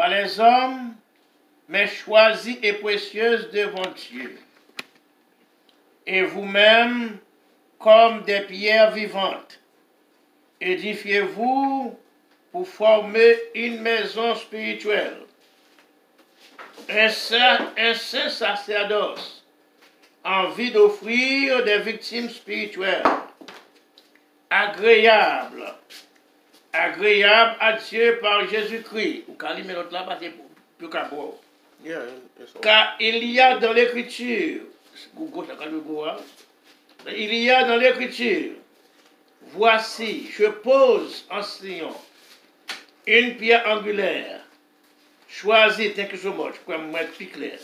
par les hommes, mais choisie et précieuse devant Dieu. Et vous-même, comme des pierres vivantes, édifiez-vous pour former une maison spirituelle, un saint sacerdoce, en vue d'offrir des victimes spirituelles, agréables à Dieu par Jésus-Christ. Car il y a dans l'Écriture, voici, je pose en Sion une pierre angulaire, choisie, thank you so much, pour être plus clair,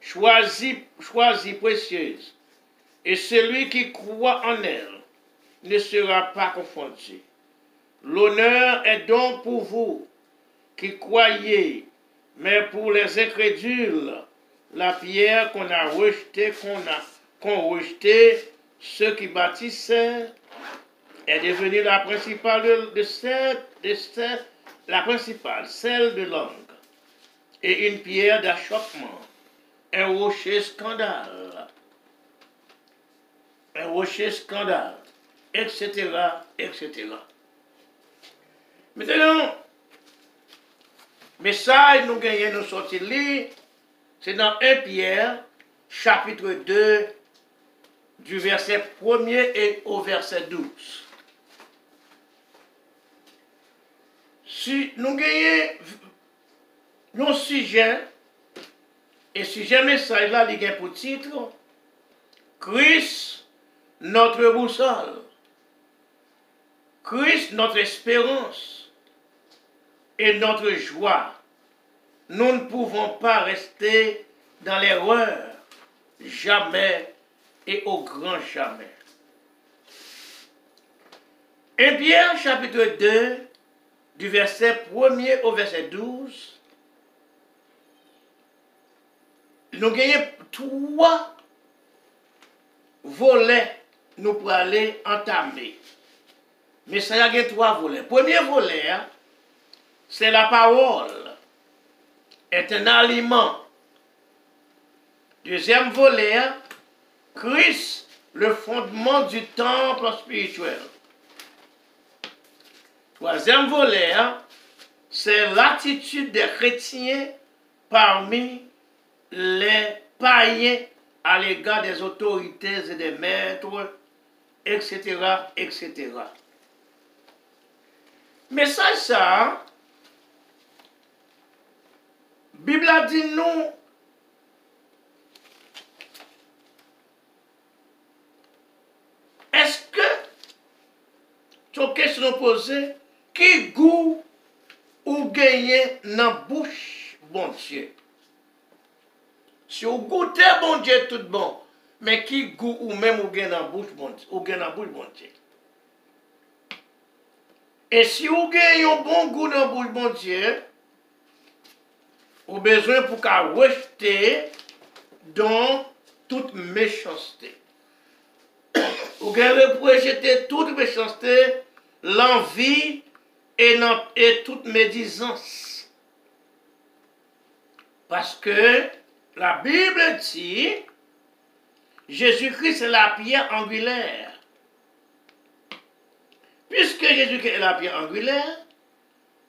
choisie, précieuse, et celui qui croit en elle ne sera pas confondu. L'honneur est donc pour vous qui croyez, mais pour les incrédules, la pierre qu'on a rejetée, qu'ont rejeté ceux qui bâtissaient, est devenue la principale la principale, celle de langue, et une pierre d'achoppement, un rocher scandale, etc., etc. Maintenant, message nous gagnons nous sortir là, c'est dans 1 Pierre, chapitre 2, du verset 1er et au verset 12. Si nous gagnons un sujet, et sujet message là, il y a pour titre, Christ, notre boussole, Christ, notre espérance et notre joie. Nous ne pouvons pas rester dans l'erreur, jamais et au grand jamais. 1 Pierre, chapitre 2, du verset 1er au verset 12, nous gagnons 3 volets nous pour aller entamer. Mais ça y a 3 volets. Premier volet, c'est la parole, est un aliment. Deuxième volet, Christ, le fondement du temple spirituel. Troisième volet, c'est l'attitude des chrétiens parmi les païens à l'égard des autorités et des maîtres, etc., etc. Mais ça, Bible a dit nous, est-ce que, c'est une question posée, qui goût ou gagne dans la bouche, bon Dieu? Si vous goûtez, bon Dieu, tout bon, mais qui goût ou même ou gagne dans la bouche, bon Dieu, ou gagne dans la bouche, bon Dieu? Et si vous gagnez un bon goût dans la bouche, bon Dieu, vous avez besoin pour qu'à rejeter dans toute méchanceté. Vous avez pour rejeter toute méchanceté, l'envie et toute médisance. Parce que la Bible dit, Jésus-Christ est la pierre angulaire. Puisque Jésus-Christ est la pierre angulaire,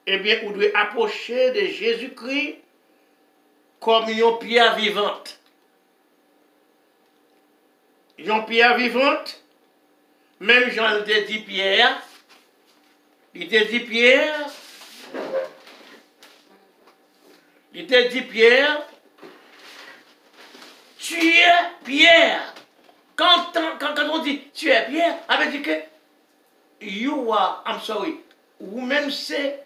eh bien, vous devez approcher de Jésus-Christ comme une pierre vivante. Une pierre vivante, même Jean te dit Pierre, il te dit Pierre, tu es Pierre. Quand on dit tu es Pierre, ça veut dire que you are, I'm sorry, ou même c'est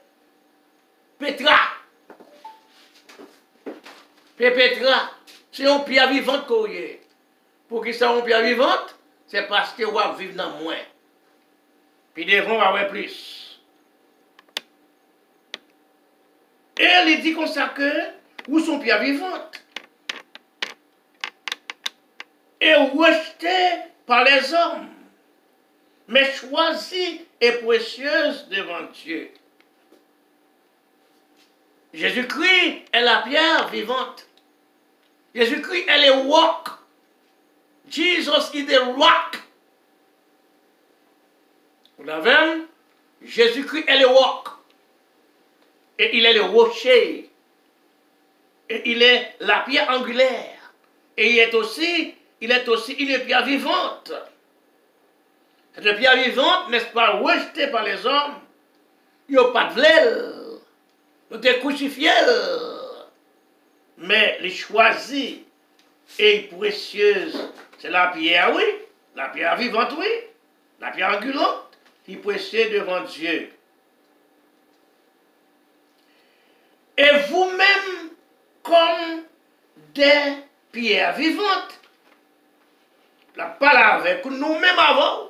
Petra. Petra, c'est une pierre vivante qu'on y est. Pour qu'ils soient une pierre vivante, c'est parce que vous vivez dans moins. Puis devant, avoir plus. Et elle dit comme ça que vous sont pierre vivante. Et rejetée par les hommes, mais choisie et précieuse devant Dieu. Jésus-Christ est la pierre vivante. Jésus-Christ est le roc. Jesus is the rock. Vous l'avez? Jésus-Christ est le roc. Et il est le rocher. Et il est la pierre angulaire. Et il est aussi une pierre vivante. Cette pierre vivante, n'est-ce pas, rejetée par les hommes. Il n'y a pas de vlail. Nous sommes crucifiés. Mais les choisis et précieuses, c'est la pierre, oui. La pierre vivante, oui. La pierre angulante, qui est précieuse devant Dieu. Et vous-même, comme des pierres vivantes. La parole avec nous-mêmes avant,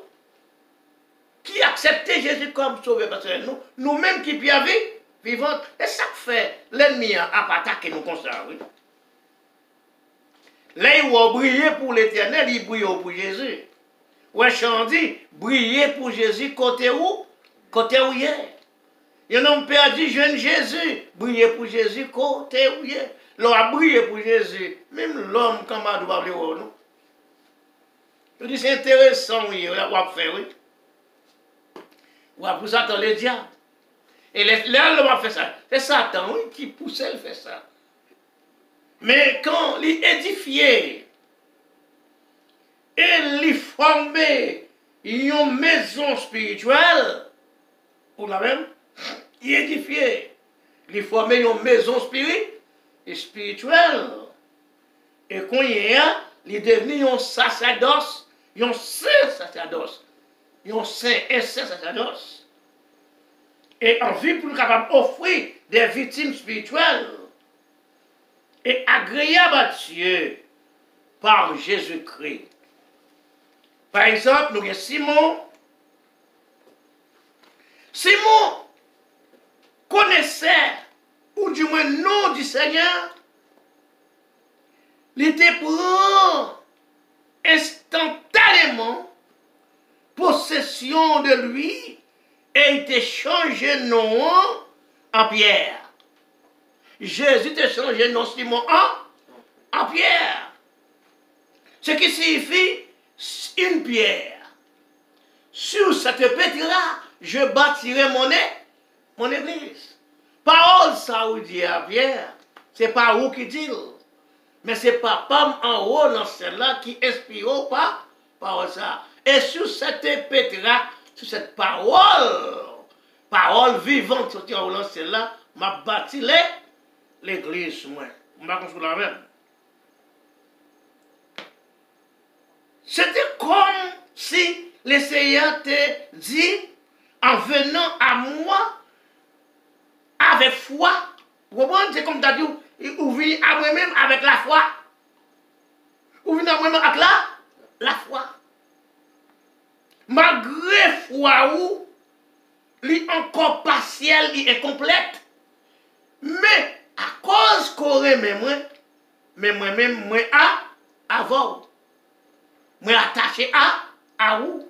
qui acceptait Jésus comme sauveur, parce que nous-mêmes qui pierres vivantes, et ça fait l'ennemi a attaqué nous comme ça, oui. Là, il va briller pour l'éternel, il brille pour Jésus. Ouais, Chandi, briller pour Jésus, côté où? Côté où il est. Il y a un homme perdu, jeune Jésus, briller pour Jésus, côté où il est. L'on a brillé pour Jésus. Même l'homme, comment on doit voir nous. Je dis, c'est intéressant, oui, on va faire, oui. On va pour Satan, le diable. Et là, l'homme a fait ça. C'est Satan, oui, qui poussait, il fait ça. Mais quand il édifiait et il formait une maison spirituelle, pour la même, il édifiait, il formait une maison spirituelle. Et quand il est devenu un sacerdoce, un saint sacerdoce, un saint et saint sacerdoce. Et en vue pour nous capable d'offrir des victimes spirituelles et agréables à Dieu par Jésus-Christ. Par exemple, nous avons Simon. Simon connaissait, ou du moins nom du Seigneur, il était prend instantanément possession de lui et il était changé nom en Pierre. Jésus t'a changé nom Simon en pierre. Ce qui signifie une pierre. Sur cette pierre-là, je bâtirai mon église. Parole ça ou dit à Pierre, c'est pas vous qui dit, mais c'est papa en haut dans celle-là qui inspire par parole ça. Et sur cette pierre-là, sur cette parole vivante sortie en haut dans celle-là, m'a bâti l'église, moi. On va construire la même. C'était comme si le Seigneur te dit, en venant à moi, avec foi. Vous comprenez? C'est comme tu as dit, ou venir à moi-même avec la foi. Ou venir à moi-même avec la foi. Malgré foi où, il encore partiel, il est complète. Mais, à cause qu'on remet moi, mais moi-même, moi à vous. Moi attaché à vous.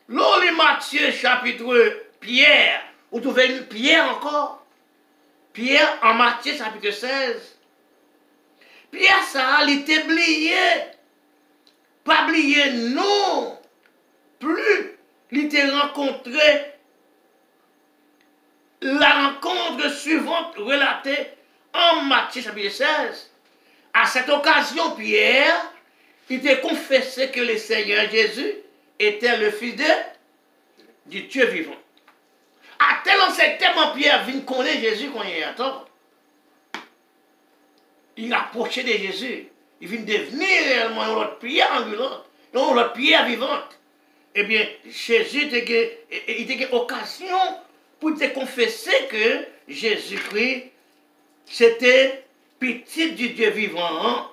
Lors de Matthieu chapitre Pierre, vous trouvez une pierre encore. Pierre en Matthieu chapitre 16. Pierre ça, il était oublié. Pas oublié, non. Plus, il était rencontré. La rencontre suivante relatée en Matthieu chapitre 16. À cette occasion, Pierre, il était confessé que le Seigneur Jésus était le Fils du Dieu vivant. À tel enseigne tellement Pierre vient connaître Jésus quand il est à temps. Il approchait de Jésus. Il vient devenir réellement une autre pierre ambulante, une autre pierre vivante. Eh bien, Jésus il a occasion pour te confesser que Jésus-Christ, c'était petit du Dieu vivant. Hein?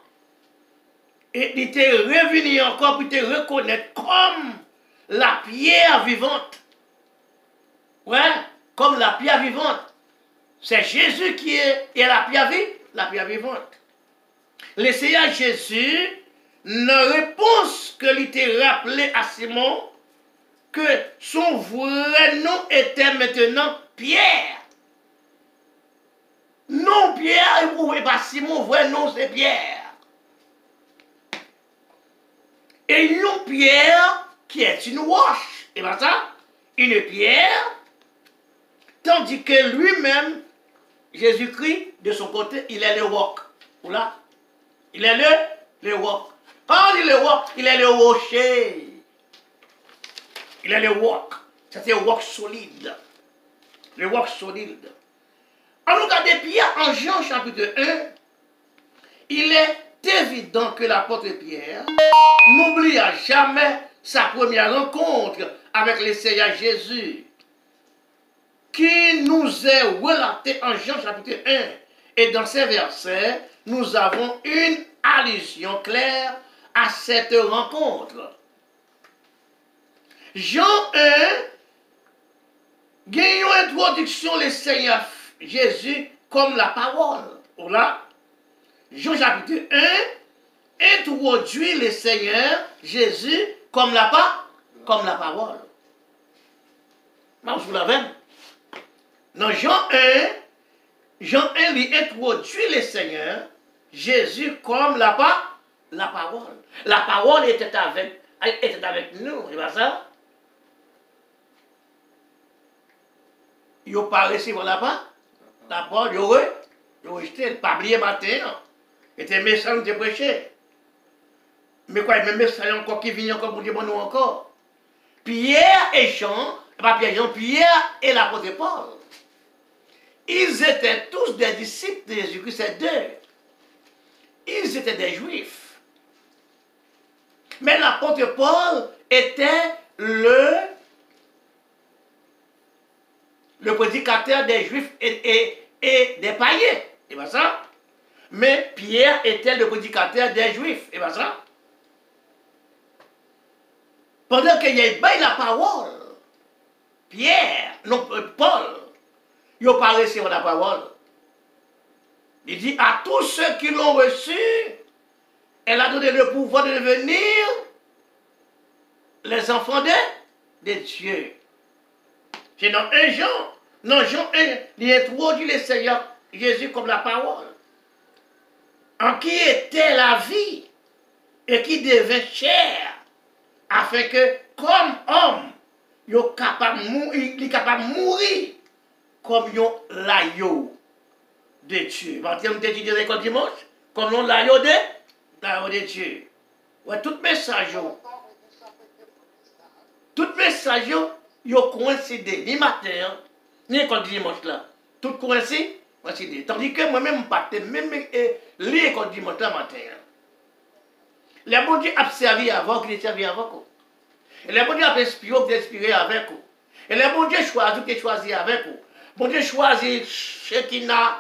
Et il était revenu encore pour te reconnaître comme la pierre vivante. Ouais, comme la pierre vivante. C'est Jésus qui est la pierre vivante. Le Seigneur Jésus, ne réponse que il était rappelé à Simon que son vrai nom était maintenant Pierre. Pierre, et pas Simon, vrai nom c'est Pierre. Et une pierre qui est une roche. Et bien ça, une pierre, tandis que lui-même, Jésus-Christ, de son côté, il est le roc. Voilà. Il est le roc. Quand on dit le roc, il est le rocher. Il est le roc. C'est un roc solide. Le roc solide. En nous regardant Pierre, en Jean chapitre 1, il est évident que l'apôtre Pierre n'oubliera jamais sa première rencontre avec le Seigneur Jésus, qui nous est relaté en Jean chapitre 1. Et dans ces versets, nous avons une allusion claire à cette rencontre. Jean 1, gagnons introduction le Seigneur Jésus comme la parole. Voilà. Jean chapitre 1 introduit le Seigneur Jésus comme la parole. Je vous l'avais. Dans Jean 1 lui introduit le Seigneur Jésus comme la parole. La parole était avec nous, c'est pas ça? Il n'a pas reçu la parole, il a rejeté, il n'a pas oublié matin. Il était méchant de prêcher. Mais quoi, il y a même message encore qui vient encore pour dire bon nous encore. Pierre et Jean, pas Pierre et Jean, Pierre et l'apôtre Paul. Ils étaient tous des disciples de Jésus-Christ, c'est deux. Ils étaient des juifs. Mais l'apôtre Paul était le prédicateur des juifs et des païens. Et bien ça. Mais Pierre était le prédicateur des juifs. Et bien ça. Pendant qu'il y a la parole, Pierre, non, Paul, il n'a pas reçu la parole. Il dit à tous ceux qui l'ont reçu, elle a donné le pouvoir de devenir les enfants de Dieu. C'est dans Jean 1, il introduit le Seigneur Jésus comme la parole, en qui était la vie et qui devint chair, afin que, comme homme, il est capable de mourir comme l'agneau de Dieu. En termes d'étudier l'école dimanche, comme l'agneau de Dieu. Ouais, tout message, ils coïncidé, ni matin, ni l'école dimanche là. Tout coïncidé. Tandis que moi-même, je ne même l'école dimanche là matin. Les bon Dieu a servi avant qu'il ait servi avant. Et les bon Dieu a inspiré avec vous. Et les bon Dieu choisi avec vous. Bon Dieu choisi Shekina,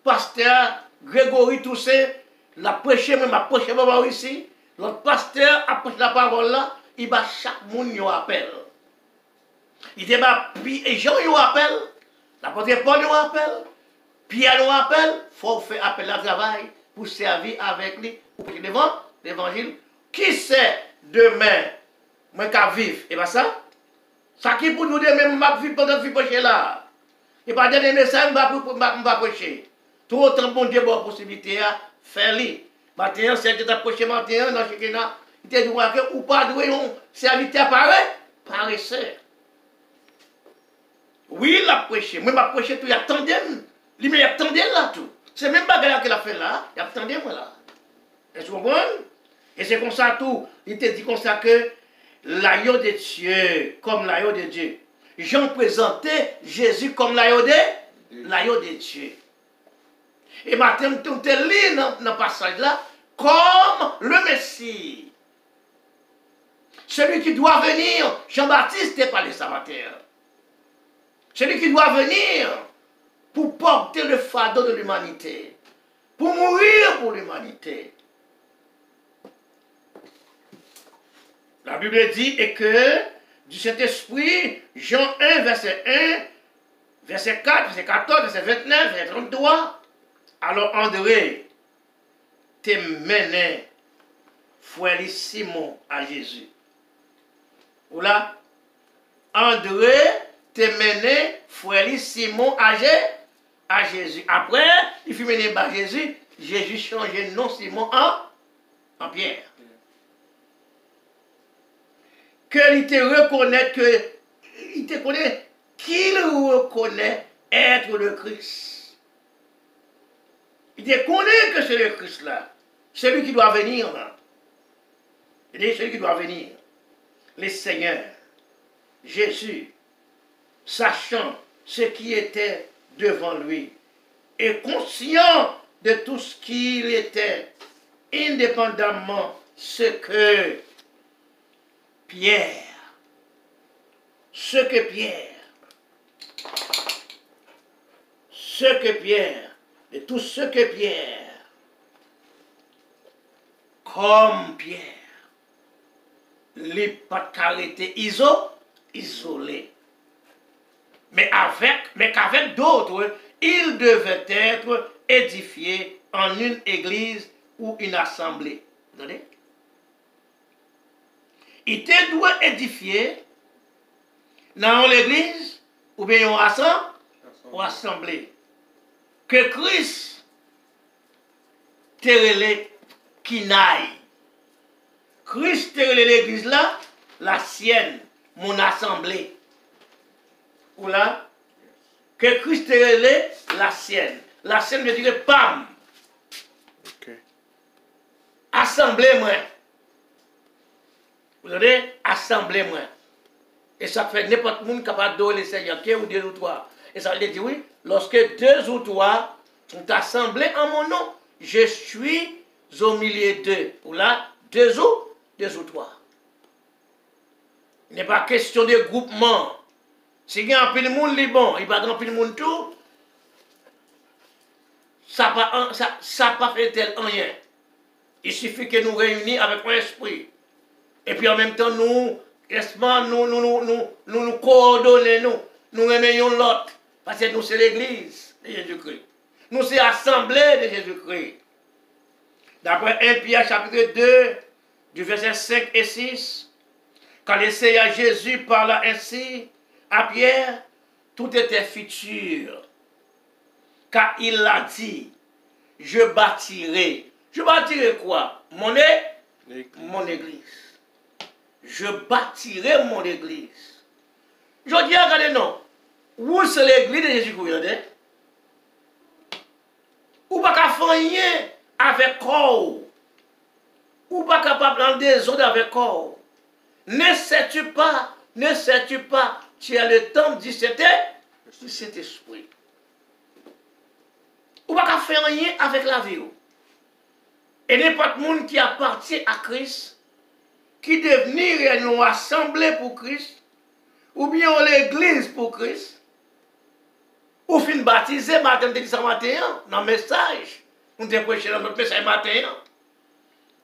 pasteur Grégory Toussaint, l'a prêché, même a prêché ici. L'autre pasteur a prêché la parole là, il va chaque monde y appelle. Il débat, et Jean y appelle, l'apôtre Paul y appelle, Pierre y appelle, il faut faire appel à travail pour servir avec lui, pour prêcher devant l'évangile. Qui sait demain, moi qui vivre, et bien ça? Ça qui pour nous dire, même ma vie pendant que je prêcher là. Et pas dernier message, je vais prêcher. Tout autant bon Dieu, bonne possibilité à faire-le. Maintenant, c'est que tu as prêché maintenant, dans ce cas-là, il te dit que ou pas doué, on serviteur paresseux. Oui, il a prêché. Moi, je prêché tout, il attendait. Lui, il attendait là tout. C'est même pas qu'il a fait là, il attendait moi là. Est-ce que vous comprenez? Et c'est comme ça tout. Il te dit comme ça que l'agneau de Dieu, comme l'agneau de Dieu. Jean présentait Jésus comme l'agneau de Dieu. Et maintenant, tout est lu dans le passage là, comme le Messie. Celui qui doit venir, Jean-Baptiste n'est pas le Samaritain. Celui qui doit venir pour porter le fardeau de l'humanité, pour mourir pour l'humanité. La Bible dit et que du Saint-Esprit, Jean 1, verset 1, verset 4, verset 14, verset 29, verset 33. Alors André te menait frère Simon à Jésus. Voilà. André te menait frère Simon à à Jésus. Après, il fut mené par Jésus. Jésus changeait non Simon en Pierre. Qu'il te reconnaît il te connaît, qu'il reconnaît être le Christ. Il te connaît que c'est le Christ là. Celui qui doit venir là. Il dit celui qui doit venir. Le Seigneur, Jésus, sachant ce qui était devant lui et conscient de tout ce qu'il était, indépendamment ce que Pierre, et tout ce que Pierre, comme Pierre, les pas arrêtés isolés. Mais qu'avec d'autres, il devait être édifié en une église ou une assemblée. Vous entendez? Il te doit édifier dans l'église ou bien en assemblée. Que Christ te relève qui n'aille. Christ te relève l'église là, la sienne, mon assemblée. Ou là, que Christ te relève la sienne. La sienne veut dire PAM. Okay. Assemblée-moi. Vous voyez, assemblez-moi. Et ça fait n'importe qui capable d'adorer le Seigneur, qui ou deux ou trois. Et ça veut dire, oui, lorsque deux ou trois sont assemblés en mon nom, je suis au milieu d'eux. Ou là, deux ou trois. Il n'est pas question de groupement. Si il y a un peu de monde, il est bon. Il n'y a pas un peu de monde tout. Ça n'a pas fait tel rien. Il suffit que nous réunissions avec un esprit. Et puis en même temps, nous coordonnons, nous remettons l'autre. Parce que nous, c'est l'église de Jésus-Christ. Nous, c'est l'assemblée de Jésus-Christ. D'après 1 Pierre chapitre 2, du verset 5 et 6, quand le Seigneur Jésus parla ainsi à Pierre, tout était futur. Car il l'a dit, je bâtirai. Je bâtirai quoi? Mon église. Je bâtirai mon église. Je dis, regardez, non. Où c'est l'église de Jésus-Christ? Ou pas qu'à faire rien avec corps. Ou pas capable dans des autres avec corps. Ne sais-tu pas, tu as le temps du Saint-Esprit. Ou pas qu'à faire rien avec la vie. Et n'importe monde qui appartient à Christ, qui devenir une assemblée pour Christ, ou bien l'église pour Christ, ou fin baptisé matin de 10 dans le message, nous avons prêché dans notre message matin,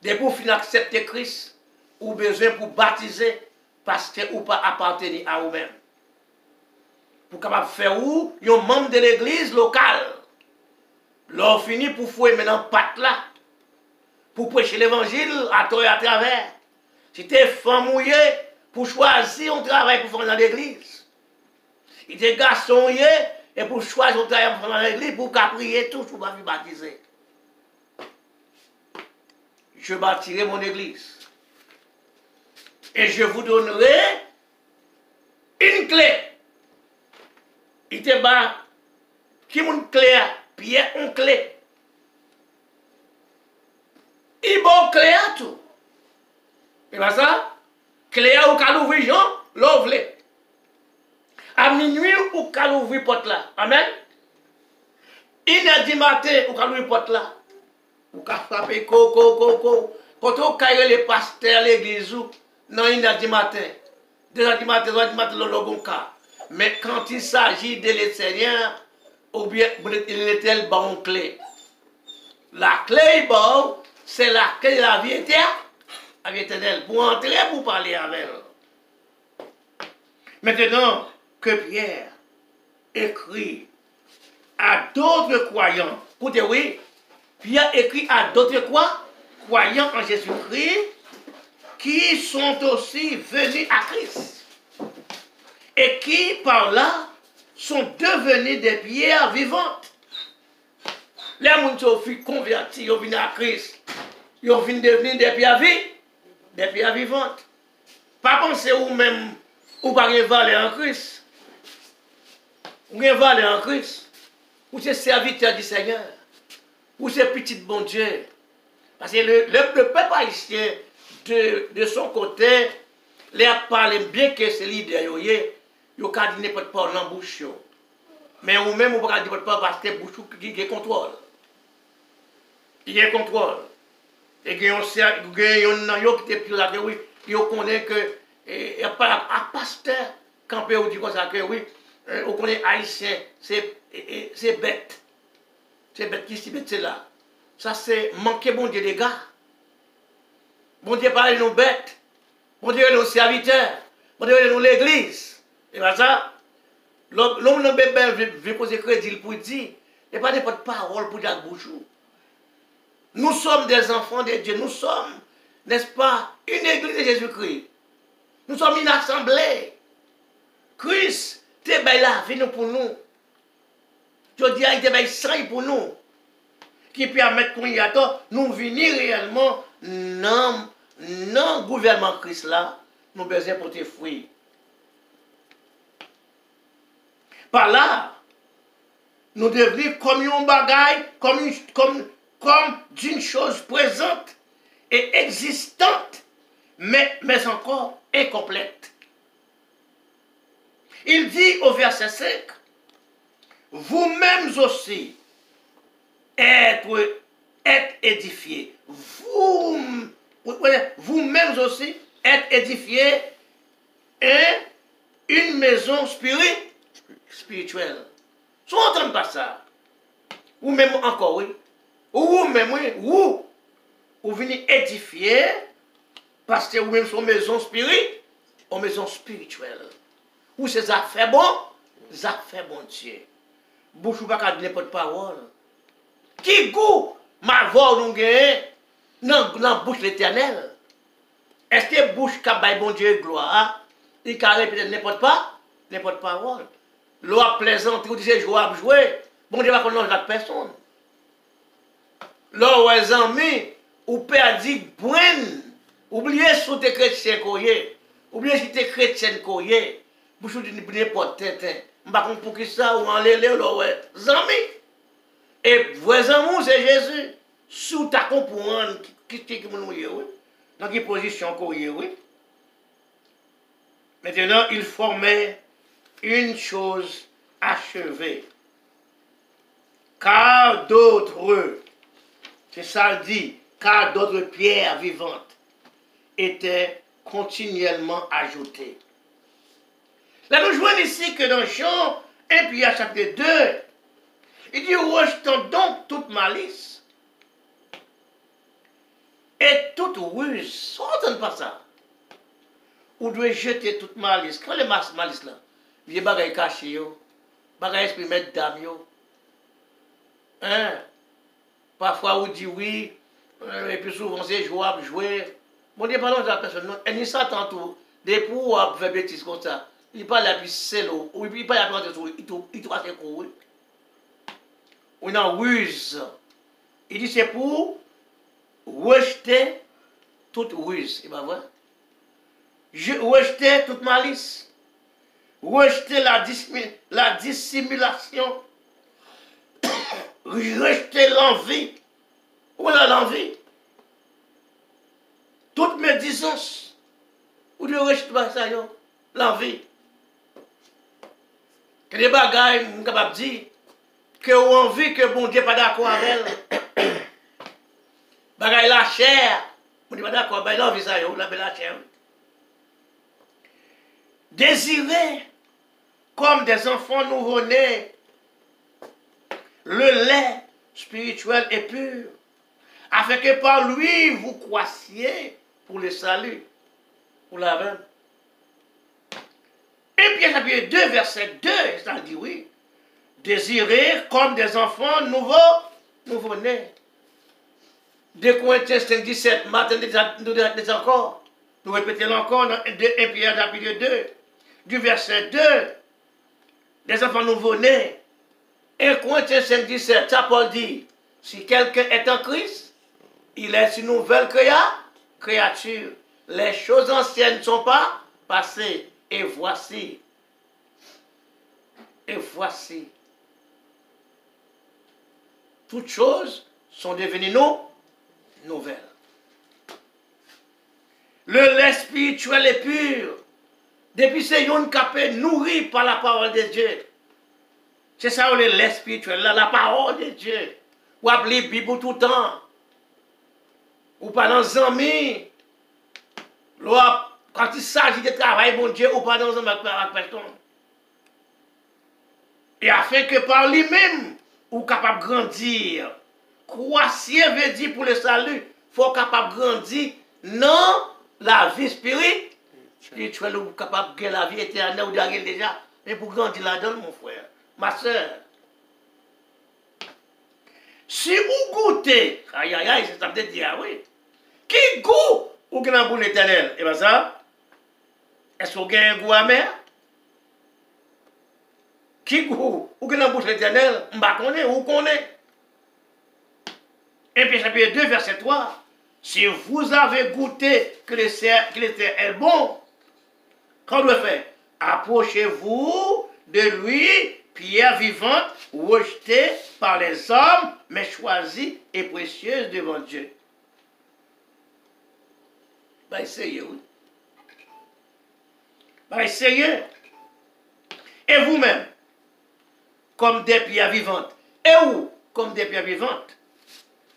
dès pour fin accepter Christ, ou besoin pour baptiser, parce que ou pas appartenir à vous-même. Pour capable faire ou, un membre de l'église locale, leur fini pour fouer maintenant patte là, pour prêcher l'évangile à toi et à travers. Si tu es femme mouillée, pour choisir un travail pour faire dans l'église. Si tu es garçon mouillé, et pour choisir un travail pour faire dans l'église, pour prier tout, pour pas baptiser. Je bâtirai mon église. Et je vous donnerai une clé. Il te bat, qui est une clé? Pierre, une clé. Il bon clé à tout. Et bien ça, clé à ou qu'à l'ouvrir, Jean, l'ouvre. À minuit, ou qu'à l'ouvrir porte là. Amen. 1h du matin, ou qu'à l'ouvrir porte là. Ou qu'à frapper, Quand on caille les pasteurs à l'église, non, 1h du matin. 2h du matin, 3h du matin, le cas. Mais quand il s'agit de le Seigneur, ou bien il est bon clé. La clé, bon, c'est la clé de la vie éternelle. Pour entrer, pour parler avec elle. Maintenant que Pierre écrit à d'autres croyants, écoutez, oui, Pierre écrit à d'autres croyants en Jésus-Christ qui sont aussi venus à Christ et qui, par là, sont devenus des pierres vivantes. Les gens qui sont convertis, ils viennent à Christ, ils viennent devenir des pierres vivantes. Pas penser ou-même, ou pas une valeur en Christ. Ou une valeur en Christ. Ou c'est serviteur du Seigneur. Ou c'est petit bon Dieu. Parce que le peuple haïtien, de son côté, les a parlé bien que c'est leader, il y a dit n'importe pas dans la bouche. Mais ou même, on ne peut pas dire parce que la bouche qui contrôle. Il y a contrôle. Et il y a un qui est plus là que oui, il connaît que il n'y a pas un pasteur campé ou dit comme ça que oui, on connaît haïtien, c'est bête. C'est bête qui bête c'est là. Ça c'est manquer bon Dieu des gars. Bon Dieu parle de nos bêtes. Bon Dieu nos serviteurs. Bon Dieu nous l'église. Et bien ça, l'homme n'a pas veut poser crédit pour dire, et pas n'importe parole pour dire bouchou. Nous sommes des enfants de Dieu. Nous sommes, n'est-ce pas, une église de Jésus-Christ. Nous sommes une assemblée. Christ, tu es là, viens pour nous. Je dis, il te sang pour nous. Qui permet qu'on y attend, nous venir réellement dans le gouvernement Christ là, nous besoin pour tes fruits. Par là, nous devenons comme un bagaille, comme d'une chose présente et existante, mais encore incomplète. Il dit au verset 5, vous-mêmes aussi êtes édifiés. Vous-mêmes aussi êtes édifiés une maison spirituelle. Si on n'entend pas ça, ou même encore, oui, ou même, oui, ou venez édifier, parce que vous-même sont maison spirituelle. Ou c'est ça fait bon Dieu. Bouche ou pas qu'à n'importe parole. Qui goût ma voix nous gagne dans la bouche l'éternel? Est-ce que bouche qu'a bail bon Dieu gloire, il qu'a répété n'importe parole? L'eau plaisante, ou disait joie jouer, bon Dieu va connaître la personne. L'eau les amis, ou père dit brune, oubliez sous tes chrétiens koyé, oubliez si tes chrétiens koyé, bouche ou n'importe tintin. M'pas pour qui ça ou en lélé l'eau les amis. Et vos amours, c'est Jésus. Sous ta comprendre qui nous oui. Dans quelle position qu'on oui. Maintenant, il formait une chose achevée. Car d'autres, c'est ça le dit, car d'autres pierres vivantes étaient continuellement ajoutées. Là, nous jouons ici que dans Jean 1 Pierre chapitre 2, il dit, rejetons donc toute malice et toute ruse. On n'entend pas ça. Ou doit jeter toute malice. Quand les malice là, il y a des bagages cachés, des bagages exprimés d'âme. Hein? Parfois, on dit oui, et puis souvent c'est jouer. Bon, Dieu, parlons de la personne. Et ni ça tantôt, des pour faire bêtises comme ça. Il parle à plus seul, ou il parle à plus il doit se courir. Ou dans ruse. Il dit c'est pour rejeter toute ruse. Il va voir. Rejeter toute malice. Rejeter la dissimulation. Rejeter l'envie. Où est l'envie? Toute médisance. Ou de rejeter ça, l'envie. Que des bagailles, je suis capable de dire, que vous envie que bon Dieu pas d'accord avec elle. Bagaille la chair. Bon Dieu pas d'accord, ben l'envie ça, la chair. Désirez comme des enfants nouveau-nés le lait spirituel et pur, afin que par lui vous croissiez pour le salut, pour la même. Et Pierre chapitre 2, verset 2, ça dit oui. Désirez comme des enfants nouveau-nés. 2 Corinthiens 5, 17, matin, nous encore. Nous répétons encore dans 1 Pierre chapitre 2, du verset 2, des enfants nouveau-nés. 1 Corinthiens 5, 17, ça Paul dit, Si quelqu'un est en Christ, il est une nouvelle créature. Les choses anciennes ne sont pas passées. Et voici, toutes choses sont devenues nouvelles. Le lait spirituel est pur. Depuis c'est une capé nourri par la parole de Dieu. C'est ça le lait spirituel, la parole de Dieu. Ou appeler Bible tout le temps. Ou pas dans les amis. Quand il s'agit de travail, bon Dieu, ou pas dans un personne. Et afin que par lui-même, ou capable de grandir. Croissir veut dire pour le salut, il faut capable de grandir dans la vie spirituelle, ou capable de la vie éternelle, ou de déjà. Mais pour grandir là-dedans, mon frère, ma soeur. Si vous goûtez, aïe aïe aïe, ça veut dire, oui. Qui goûte ou gagne un goût éternel? Et bien ça, est-ce que vous gagnez un goût amer? Qui goût ou gagne un goût éternel? M'ba connaît ou connaît? Et puis chapitre 2, verset 3. Si vous avez goûté que l'éternel est bon, qu'en doit faire? Approchez-vous de lui, pierre vivante, rejetée par les hommes, mais choisie et précieuse devant Dieu. Ben, essayez, oui. Ben, essayez. Et vous-même, comme des pierres vivantes. Et où, comme des pierres vivantes,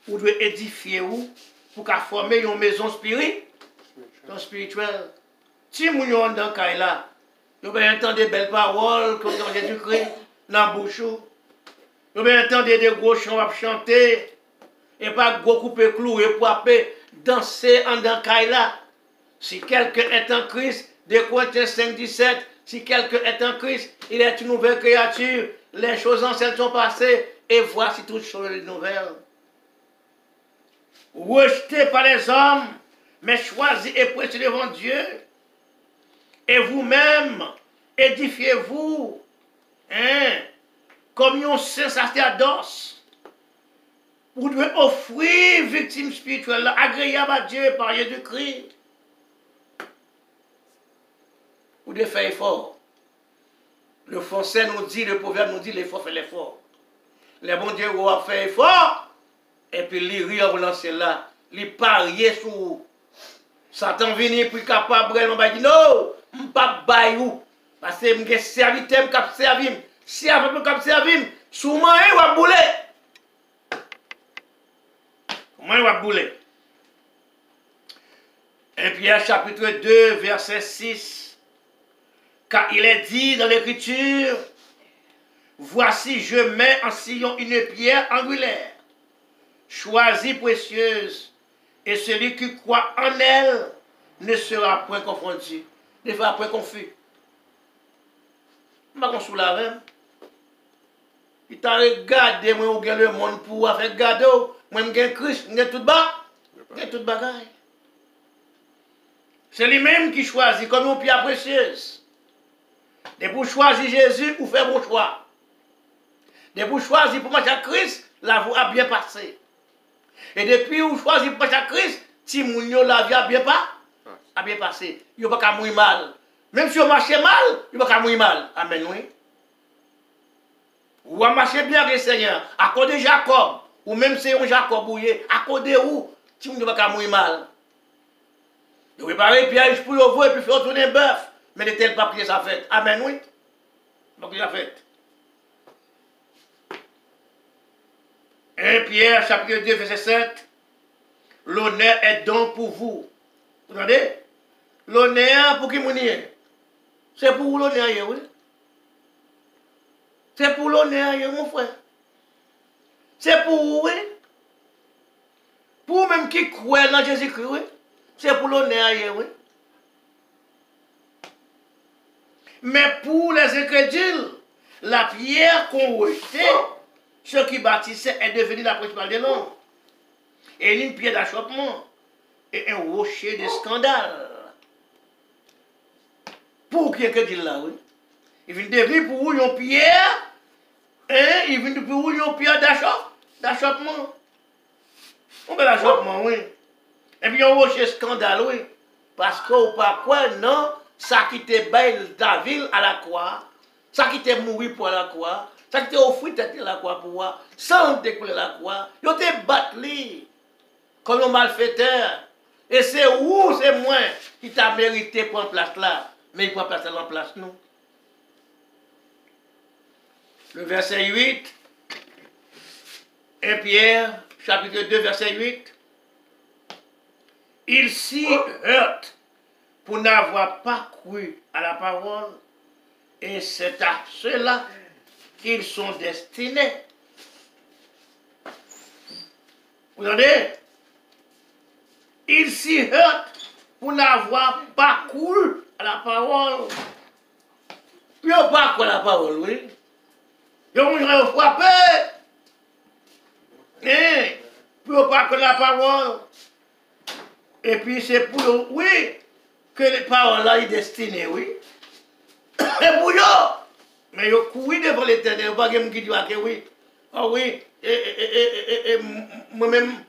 vous devez édifier où pour qu'à former une maison spirituelle. Si vous êtes dans le là, vous avez entendu des belles paroles comme dans Jésus-Christ, dans la bouche. Vous avez entendu des gros chants à chanter, et pas gros couper clou et pour danser en dans le là. Si quelqu'un est en Christ, 2 Corinthiens 5, 17, si quelqu'un est en Christ, il est une nouvelle créature. Les choses anciennes sont passées, et voici toutes choses nouvelles. Rejeté par les hommes, mais choisi et précieux devant Dieu. Et vous-même, édifiez-vous, comme un saint sacerdoce. Vous devez offrir victime spirituelle agréable à Dieu par Jésus-Christ. Vous devez faire effort. Le français nous dit, le proverbe nous dit, l'effort fait l'effort. Les bons dieux vont faire effort, et puis les rires relancer là, les parier sur Satan venir pour capable de dire non, je ne pas bailler parce que je suis serviteur, je suis servi. Si je suis servi, souvent je vais bouler. Moi, je vais bouler. 1 Pierre chapitre 2, verset 6. Car il est dit dans l'Écriture, voici, je mets en Sion une pierre angulaire, choisie précieuse, et celui qui croit en elle ne sera point confondu, ne sera point confus. Je ne vais pas sous la même. Il t'a regardé, moi, où le monde pour faire gado, moi, je Christ, je tout bas, je tout bagaille. C'est lui-même qui choisit comme une pierre précieuse. Et pour choisir Jésus, vous faites bon choix. Et pour choisir pour marcher à Christ, la vie a bien passé. Et depuis vous choisissez pour marcher à Christ, si vous la vie a bien passé. Il n'y a pas qu'à mourir mal. Même si vous marchez mal, il n'y a pas qu'à mourir mal. Amen, oui. Ou à marcher bien avec le Seigneur, à cause de Jacob, ou même si on Jacob bouillé, à cause de où, si vous ne pas qu'à mourir mal. Vous préparez piège pour vous et puis faire tourner un bœuf. Mais n'est-elle pas prié sa fête? Amen, oui. Donc il a fait. 1 Pierre, chapitre 2, verset 7. L'honneur est donc pour vous. Vous entendez? L'honneur pour qui vous n'y c'est pour vous l'honneur, oui. C'est pour l'honneur, mon frère. C'est pour vous, oui. Pour même qui croit dans Jésus-Christ, oui. C'est pour l'honneur, oui. Mais pour les incrédules, la pierre qu'on rejetait, ceux qui bâtissaient est devenue la principale des noms. Et une pierre d'achoppement et un rocher de scandale. Pour qui est dit là, oui. Il vient devenir pour vous une pierre, il vient pour vous une pierre D'achoppement. On fait l'achoppement, oui. Et puis on rocher scandale, oui. Parce qu'on pas quoi, non, ça qui te baille la ville à la croix, ça qui te mourir pour la croix, ça qui te offrir tête à la croix pour voir, sans décoller la croix, yo te battre comme un malfaiteur. Et c'est où, c'est moi qui t'a mérité pour place là, mais il prend place là en place nous. Le verset 8, 1 Pierre, chapitre 2, verset 8. Il s'y heurte pour n'avoir pas cru à la parole, et c'est à cela qu'ils sont destinés. Vous entendez? Il s'y heurte pour n'avoir pas cru à la parole. Ils n'ont pas cru à la parole, oui. Ils ont frappé. Ils n'ont pas cru à la parole. Et puis c'est pour eux, oui, que les paroles-là sont destinées, oui. Et pour eux, mais ils courent devant l'Éternel, pas quelqu'un qui dit que oui. Ah oui, moi-même,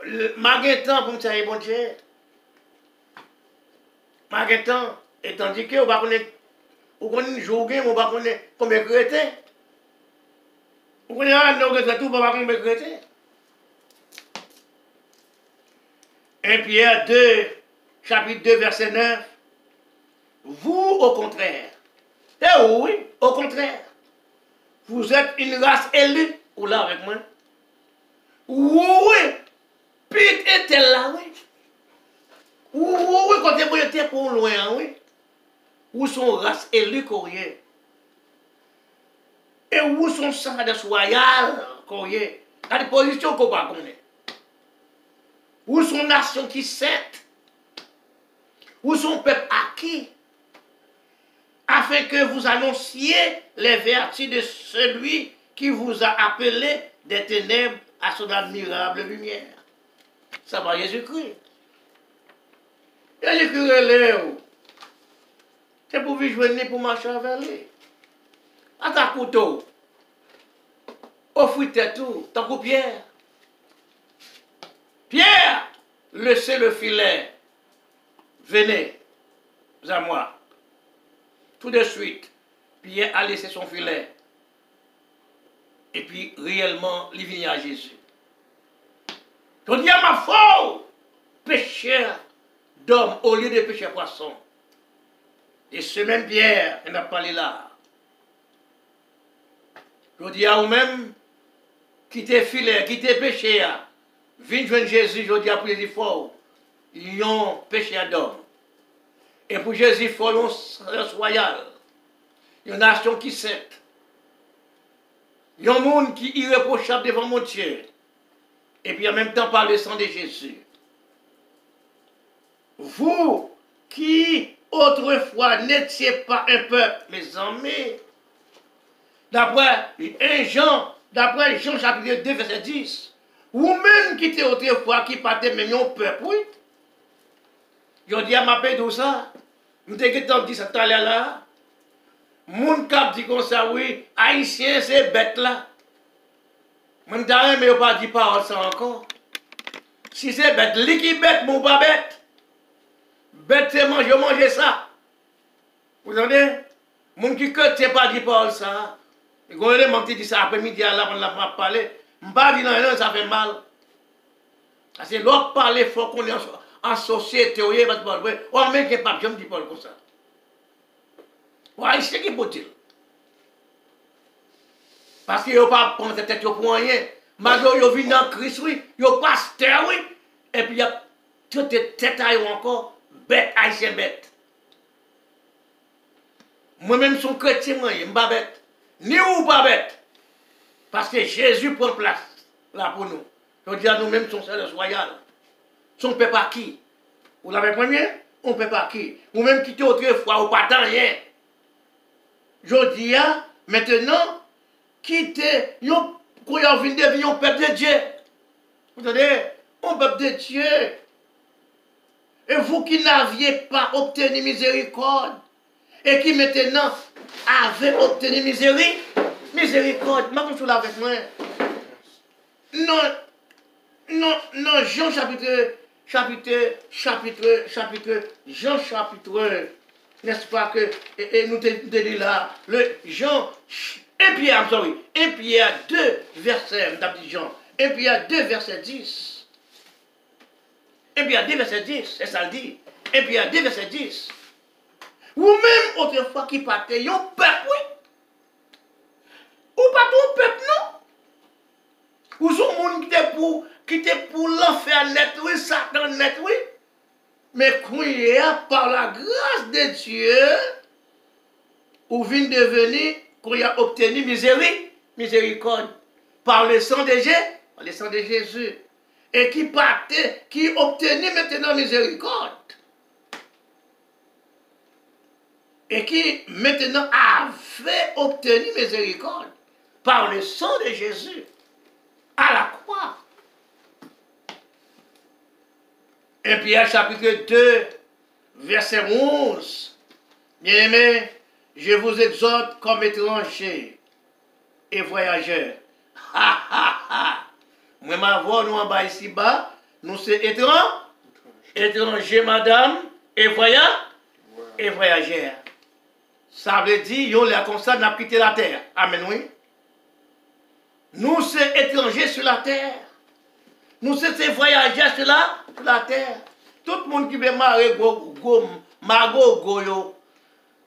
j'ai temps pour me faire bon Dieu. J'ai temps. Et tandis que, on connaît jouer, on va connaître combien de chrétiens. On connaît un autre tout, on va combien de chrétiens. 1 Pierre 2, chapitre 2, verset 9. Vous, au contraire, et oui, au contraire, vous êtes une race élue, ou là avec moi. Oui, Pete était là, oui. Oui, quand vous étiez pour loin, oui. Où sont race élue, courrier. Et où sont sang de royal, courrier. À des positions qu'on va connaître. Où sont nations qui saintes? Où sont peuple acquis? Afin que vous annonciez les vertus de celui qui vous a appelé des ténèbres à son admirable lumière. Ça va Jésus-Christ. Jésus-Christ est là. C'est pour vivre pour marcher avec lui. À ta couteau. Offre-toi tout. Tant que Pierre. Pierre, laissez le filet. Venez à moi. Tout de suite, Pierre a laissé son filet. Et puis, réellement, il vient à Jésus. Je dis à ma foi, pécheur d'homme au lieu de pécheur poisson. Et ce même Pierre, il n'a pas parlé là. Je dis à vous-même, qui t'es filet, qui t'es péché, viens joindre Jésus, je dis à Jésus fort, ils ont péché d'homme. Et pour Jésus, il faut un race royal, une nation qui sainte, un monde qui est irréprochable devant mon Dieu, et puis en même temps par le sang de Jésus. Vous qui autrefois n'étiez pas un peuple, mes amis, d'après Jean chapitre 2, verset 10, vous-même qui étiez autrefois, qui partez même un peuple, oui. Je dis à ma paix tout ça, nous t'ai dit ça tout à l'heure là, moun kap dit comme ça, oui, haïtien c'est bête là. Moun t'ai mais pas dit parole ça encore. Si c'est bête, lui qui bête, mon pas bête. Bête c'est manger ça. Vous entendez? Moun qui que t'es pas dit parole ça. Et quand il m'a dit ça après-midi là, on n'a pas parlé. M'pas dit non, ça fait mal. Parce que l'autre parler, faut qu'on est en société, oui, parce que on met que pas je me dis pas comme ça. Ouais, c'est qui peut-il? Parce que yo pas prendre tête pour rien. Malgré yo vient dans Christ, oui, yo pasteur, oui, et puis y a toute tête à encore bête, haïtien bête. Moi-même son chrétien, moi, je ne suis pas bête. Ni ou pas bête. Parce que Jésus prend place là pour nous. Je dis à nous-mêmes, son service royal. Son peuple à qui? Vous l'avez premier? On ne peut pas qui? Ou même quitter autrefois, ou pas tant rien. Je dis à maintenant, quitter, quand vous venez devenir un peuple de Dieu. Vous entendez? Un peuple de Dieu. Et vous qui n'aviez pas obtenu miséricorde, et qui maintenant avez obtenu miséricorde, maintenant vous avec moi. non, Jean chapitre, Jean chapitre, n'est-ce pas que, et nous te dit là, le Jean, 1 Pierre, sorry, 1 Pierre 2, verset, Jean, 1 Pierre 2, verset 10. 1 Pierre 2, verset 10, c'est ça le dit. 1 Pierre 2, verset 10. Ou même autrefois qui partait, yon peuple, oui. Ou pas ton peuple, non. Ou son monde qui était pour l'enfer net, oui, Satan net, oui. Mais quand il est par la grâce de Dieu, ou vient devenir, qu'on a obtenu miséricorde, par le sang de Jésus, et qui partait, qui obtenait maintenant miséricorde, et qui maintenant avait obtenu miséricorde, par le sang de Jésus, à la croix. 1 Pierre chapitre 2, verset 11. Bien-aimés, je vous exhorte comme étrangers et voyageurs. Ha ha ha. Moi, ma voix, nous en bas ici bas, nous sommes étrangers, madame, et voyageurs. Ça veut dire, yo, là, comme ça, n'a quitté la terre. Amen, oui. Nous sommes étrangers sur la terre. Nous sommes ces voyageurs sur la terre. Tout le monde qui veut marier Mago,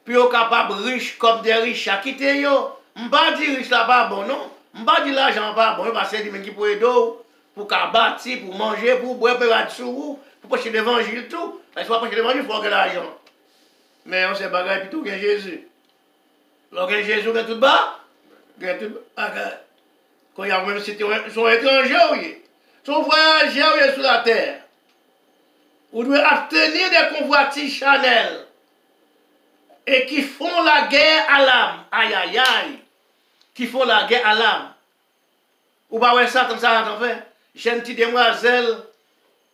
puis au capable riche comme des riches à quitter yo. M'pas dire riche là pas bon non. M'pas dire l'argent pas bon parce que c'est qui pour aider pour bâtir, pour manger, pour boire pour sous, pour prêcher l'évangile tout. Parce que pour prêcher l'évangile il faut que l'argent. Mais on sait bagaille puis tout gain Jésus. Lorsque Jésus gain tout bas, gain tout bagaille. Quand il y a même si sont étrangers, oui. Sont voyageurs sur la terre. Vous devez abstenir des convoitises charnelles et qui font la guerre à l'âme. Aïe, aïe, aïe. Qui font la guerre à l'âme. Ou pas ouais ça comme ça, en fait. J'ai une petite demoiselle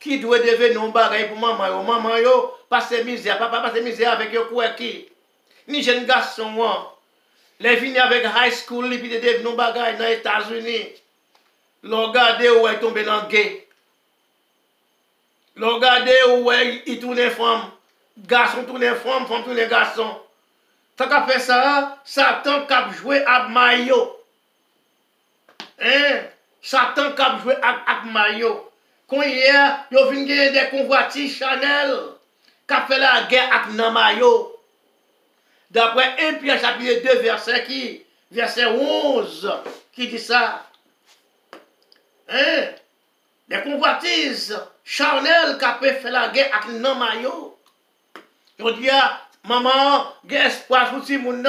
qui doit devenir un bagage pour maman. Maman, yo, passer misère. Papa, passer misère avec yo quoi qui. Ni jeune garçon, moi. Les vignes avec high school, puis de devenir un bagage dans les États-Unis. L'on regarde où est tombé dans le gay. L'on regarde où il tourne femme. Garçon tourne femme, femme tourne garçon. Tant qu'à faire ça, Satan cap jouer à Mayo. Hein? Satan cap jouer à Mayo. Quand hier, il vient gagner des convoitises Chanel. Cap fait la guerre avec Namayo. D'après 1 Pierre chapitre 2, verset 11, qui dit ça. Hein? Des convoitises charnelles qui ont fait la guerre avec non maillot. Je dis à maman, il y a espoir pour ce monde.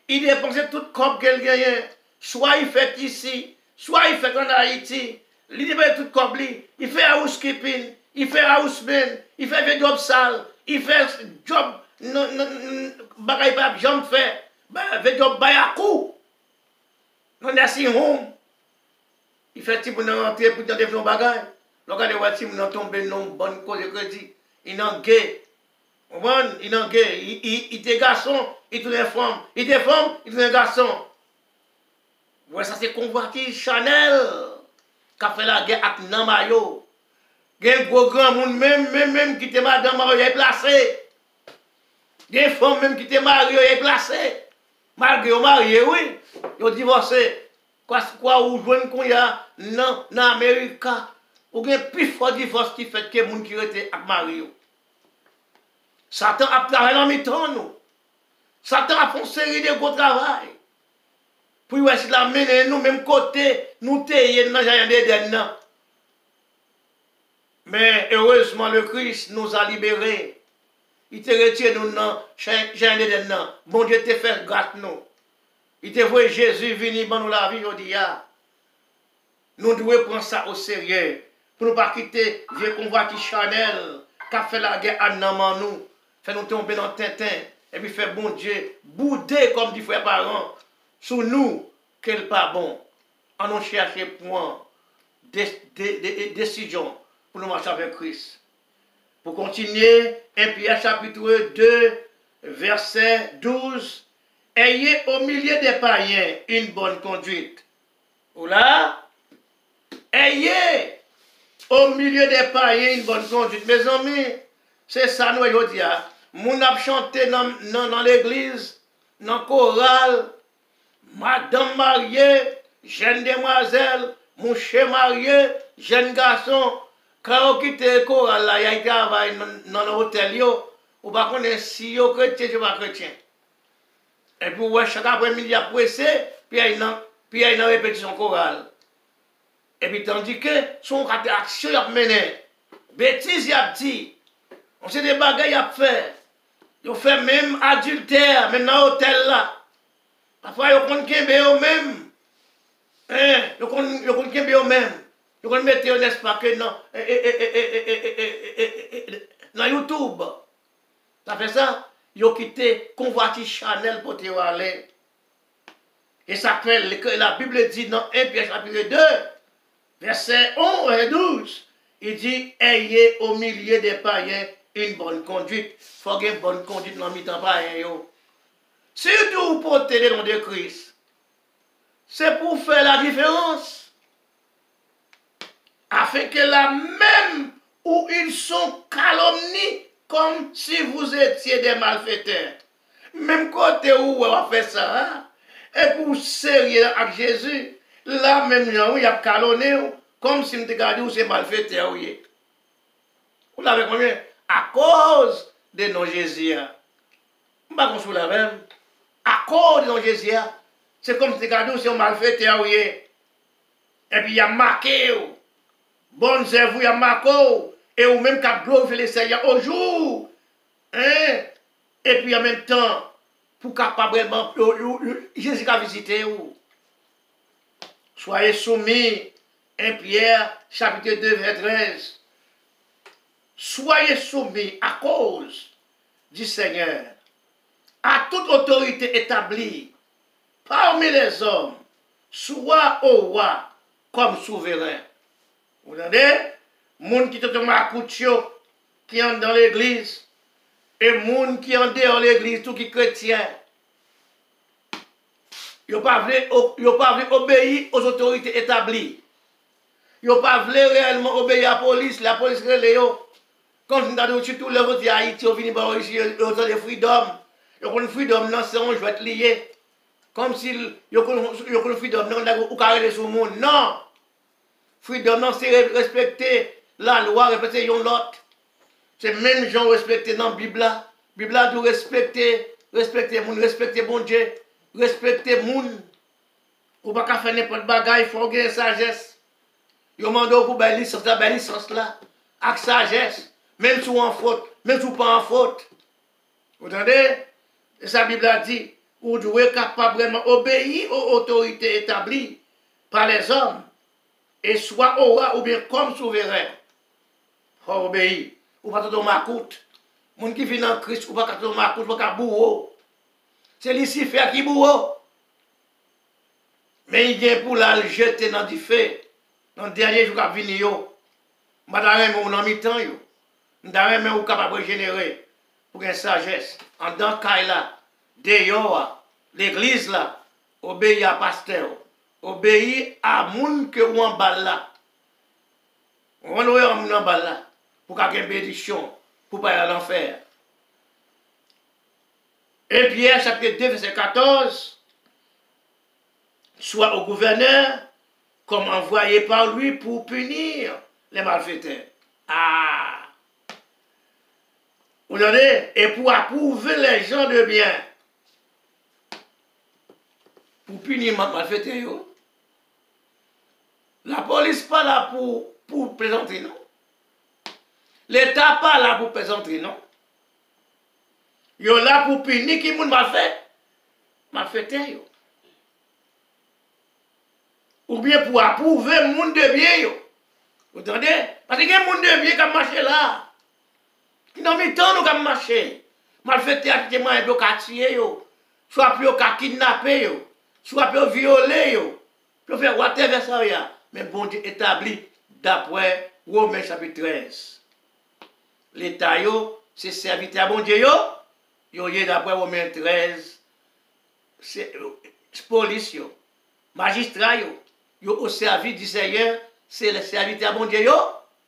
Il dépense tout comme qu'elle gagne. Soit il fait ici, soit il fait en Haïti. Il dépense tout comme lui. Il fait housekeeping, il fait houseman, il fait job sale, il fait job bagaille pas jamais fait. Job bayakou. Non nursing home. Il fait type pour rentrer pour dans des bagages. Regardez voir si nous tomber dans bonne cause de crédit. Il est gay. Il est gay. Il est garçon, il est femme. Il est femme, il est garçon. Ouais, ça c'est convoitise Chanel qui a fait la guerre avec Namayo. Il y a un gros grand monde même qui était madame mariée placé. Il y a une femme même qui était mariée placée. Malgré marié, oui. Ils ont divorcé. Quoi ou joindre qu'on y a dans l'Amérique, ou bien plus fort divorce qui fait que les gens qui étaient avec Mario. Satan a travaillé dans le temps, nous. Satan a fait une série de gros travail. Puis, ouais, si la mène, nous, même côté, nous t'ayons dans le jardin d'Éden. Mais heureusement, le Christ nous a libérés. Il te retire nous dans le jardin d'Éden. Bon Dieu te fait grâce, nous. Il te voit Jésus venir dans la vie aujourd'hui. Nous devons prendre ça au sérieux. Pour ne pas quitter vieux convoitise Chanel qui a fait la guerre à nous. Fait nous tomber dans le tintin. Et puis fait bon Dieu bouder comme dit frère parent. Sous nous, quel pas bon. On nous chercher point des décisions pour nous marcher avec Christ. Pour continuer, 1 Pierre chapitre 2, verset 12. Ayez au milieu des païens une bonne conduite. Ou là, ayez au milieu des païens une bonne conduite. Mes amis, c'est ça nous aujourd'hui. Mon a chanté dans l'église, dans le choral, madame mariée, jeune demoiselle, mon cher marié, jeune garçon, quand on quitte le choral, là, il y a un travail dans l'hôtel, ou pas qu'on est si chrétien, je pas chrétien. Et puis, ouais, chaque après-midi, il y a pressé, puis il y a une répétition chorale. Et puis, tandis que son action, il a mené, bêtises, il a dit, on sait des bagages, il a fait. Il fait même adultère, même dans l'hôtel là. Parfois, il y a des même. Hein, il y a des même. Il y a mettre, n'est-ce pas, que dans YouTube. Ça fait ça, il a quitté convoitise Chanel pour te aller. Et ça fait, la Bible dit dans 1 Pierre chapitre 2, verset 11 et 12, il dit, ayez au milieu des païens une bonne conduite. Il faut avoir une bonne conduite dans le mi-temps païen. Surtout pour porter le nom de Christ. C'est pour faire la différence. Afin que là même où ils sont calomniés, comme si vous étiez des malfaiteurs. Même côté où on fait ça, et pour sérieux avec Jésus, là même il y a calomnie, comme si vous regardez où c'est malfaiteur. Vous l'avez combien? À cause de nos Jésus. On va construire la même. À cause de nos Jésus, c'est comme si vous regardez où c'est malfaiteur. Et puis il y a marqué, bonne œuvre, il y a marqué. Et ou même qu'à glorifier le Seigneur au jour. Hein? Et puis en même temps, pour capable Jésus a visité où. Soyez soumis. 1 Pierre, chapitre 2, verset 13. Soyez soumis à cause du Seigneur à toute autorité établie parmi les hommes, soit au roi comme souverain. Vous entendez? Moun qui te qui est dans l'église, et moun qui est en dehors de l'église, tout qui est chrétien. Ils n'ont pas voulu obéir aux autorités établies. Ils n'ont pas voulu réellement obéir à la police relève. Quand nous avons dit tout le monde à Haïti, on vient par ici, ils ont des freedom. Ils ont des freedom, non, c'est on jouet lié. Comme si ils ont des freedom, non, on a carré sur le monde. Non! Freedom, non, c'est respecter la loi, respecter l'autre. C'est même gens respectés dans la Bible. La Bible doit respecter le monde, respecter bon Dieu, respecter le monde. Ou pas faire n'importe bagaille, il faut gagner sagesse. Ils demandent pour la licence là, avec sagesse, même si on en faute, même si on pas en faute. Vous entendez? Et ça, la Bible a dit, vous devez être capable vraiment obéir aux autorités établies par les hommes, et soit au roi ou bien comme souverain. Il faut obéir. Ou pas tout macoute. Moun qui vient en Christ, ou pas tout macoute, ou pas bourreau. C'est Lucifer qui bourreau. Mais il vient pour la jeter dans du feu. Dans le dernier jour qui vient, madame, on en mi-temps, madame, on capable de générer pour une sagesse. En dans le là, dehors, l'église là, obéir à pasteur, obéir à moun que ou en bas là. On va en bas là. Pour qu'il y ait une bénédiction, pour ne pas aller à l'enfer. Et Pierre, chapitre 2, verset 14, soit au gouverneur, comme envoyé par lui pour punir les malfaiteurs. Ah! Vous voyez? Et pour approuver les gens de bien. Pour punir les malfaiteurs. La police pas là pour présenter, non? L'État pas là pour présenter, non? Ils sont là pour punir qui moun mal fait. Malfaiteur. Ou bien pour approuver le monde de bien. Vous entendez? Parce qu'il y a un monde de bien qui marche là. Qui n'a mis tant nous qui marche. Malfaiteur qui m'a bloqué, soit plus au kidnapper, soit plus violer, plus faire whatever ça. Mais bon Dieu établi d'après Romains chapitre 13. L'État, c'est serviteur à bon Dieu, yo est d'après Romains 13, c'est police, magistrat, yo au service du Seigneur, c'est les serviteurs bon Dieu,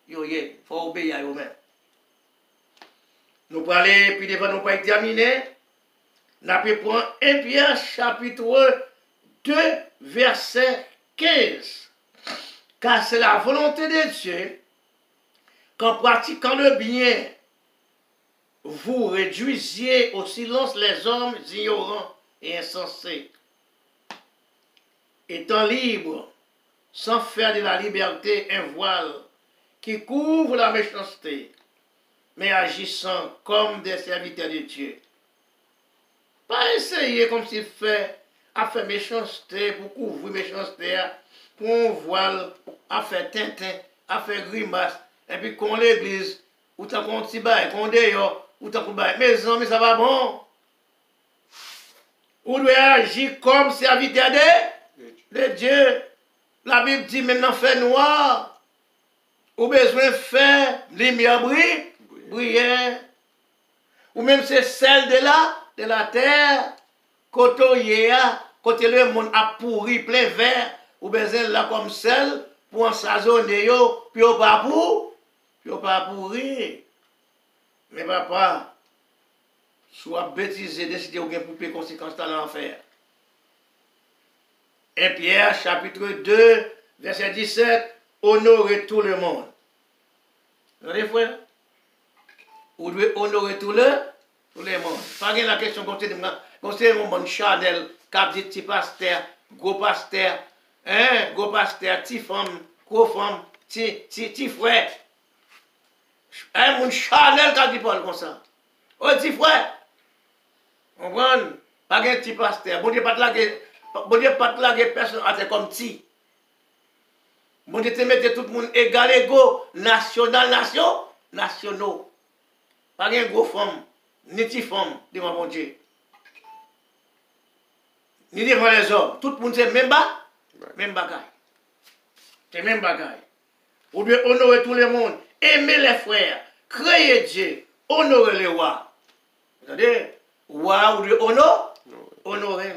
il faut obéir à eux-mêmes. Nous parlons, puis devant nous pas terminer, nous prenons 1 Pierre chapitre 2, verset 15. Car c'est la volonté de Dieu qu'en pratiquant le bien, vous réduisiez au silence les hommes ignorants et insensés, étant libres, sans faire de la liberté un voile qui couvre la méchanceté, mais agissant comme des serviteurs de Dieu. Pas essayer comme s'il fait à faire méchanceté pour couvrir méchanceté, pour un voile, à faire tintin, à faire grimace, et puis qu'on l'église, ou t'as qu'on t'y baille, qu'on dehors, ou t'as qu'on baille, mes amis, ça va bon. Ou doit agir comme serviteur de Dieu. La Bible dit maintenant fait noir, ou besoin de faire lumière briller, ou même c'est celle de la terre, côté le monde a pourri plein vert, ou besoin là comme celle pour ensazonner yo, puis au pas pourri. Mais papa, soit bêtisé, décider ou bien poupée conséquence dans l'enfer. 1 Pierre chapitre 2, verset 17, honorez tout le monde. Vous voyez, frère? Vous devez honorer tout le monde. Pas la question concernant mon bon Chanel, cap dit petit pasteur, gros pasteur, gros pasteur, petit femme, gros femme, petit frère. Mon Chanel quand il parle comme ça. Oh, petit frère. On prend, pas un petit pasteur. Bon Dieu, pas de la personne comme petit. Bon Dieu, te mette tout le monde égal, égaux, nationaux. Pas un gros femme, ni petit femme, devant mon Dieu. Ni devant les hommes. Tout le monde, c'est même bagaille. C'est même bagaille. Vous devez honorer tout le monde. Aimer les frères. Créer Dieu. Honorer les rois. Vous entendez? Roi, vous devez honorer.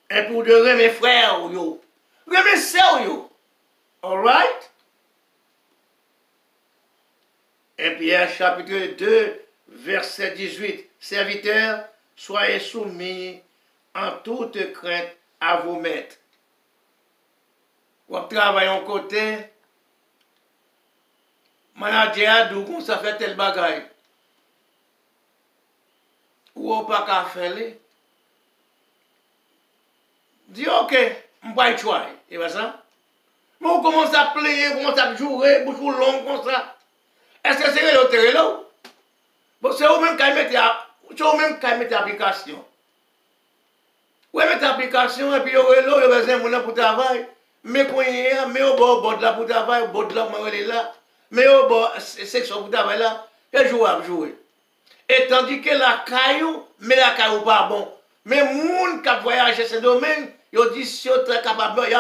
Et puis vous devez aimer frères. Aimer sœurs. Alright? 1 Pierre chapitre 2, verset 18. Serviteurs, soyez soumis en toute crainte à vos maîtres. Vous travaillez en côté, manager d'où qu'on ça fait tel bagaille. Ou pas qu'à faire. Dis ok, on va y choisir. Et bien ça? Mais on commence à player, on commence à jouer, bouche long comme ça. Est-ce que c'est le terrain? Bon, c'est vous-même qui mettez l'application. Vous mettez l'application et puis vous avez besoin de pour travail. Mais quand il y a, mais au bord de la pour travail, au bord de la pour là, mais au bord section pour travail là, et jouer. Et tandis que la caillou, mais la caillou pas bon. Mais les gens qui voyagent dans ce domaine, ils disent si vous êtes capable, il y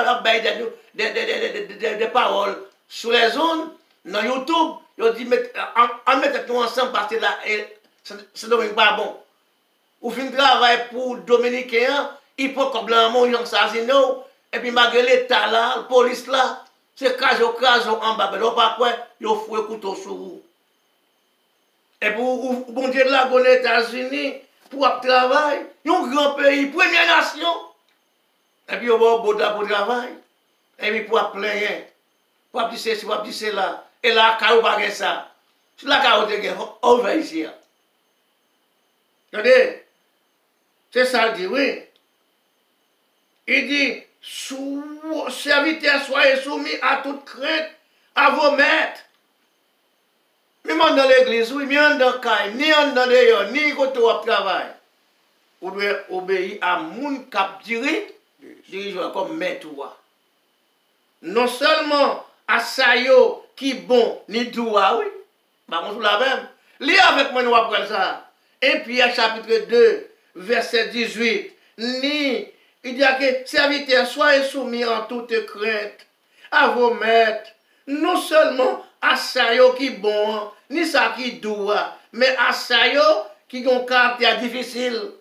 a des paroles sur les zones, dans YouTube. Ils disent, en mettant tout ensemble parce que là, ce domaine pas bon. Ou fin de travail pour Dominicains, ils prennent comme blanc, ils ont sazino, et puis malgré l'État là, la police là, c'est caso en bas, mais pas quoi, ils ont foué couteau sur vous. Et pour bon Dieu de la aux États-Unis, pour travail, ils ont un grand pays, première nation. Et puis ils ont un beau travail, et puis pour plaindre, pour dire ceci, pour dire cela. Et là, quand vous avez ça, c'est là que vous avez on va ici. Regardez, c'est ça qu'il dit, oui. Il dit, serviteurs, soyez soumis à toute crainte à vos maîtres. Même dans l'église, oui, même dans le cas, ni dans dehors, ni quand on travail. Vous devez obéir à moun cap dirigeant comme maître. Non seulement à ça qui bon ni doua, oui. Bah, on la même. Lis avec moi, nous après ça. 1 Pierre chapitre 2, verset 18. Il dit que serviteurs, soyez soumis en toute crainte à vos maîtres. Non seulement à ça qui bon, ni ça qui doua, mais à ça qui ont un caractère difficile.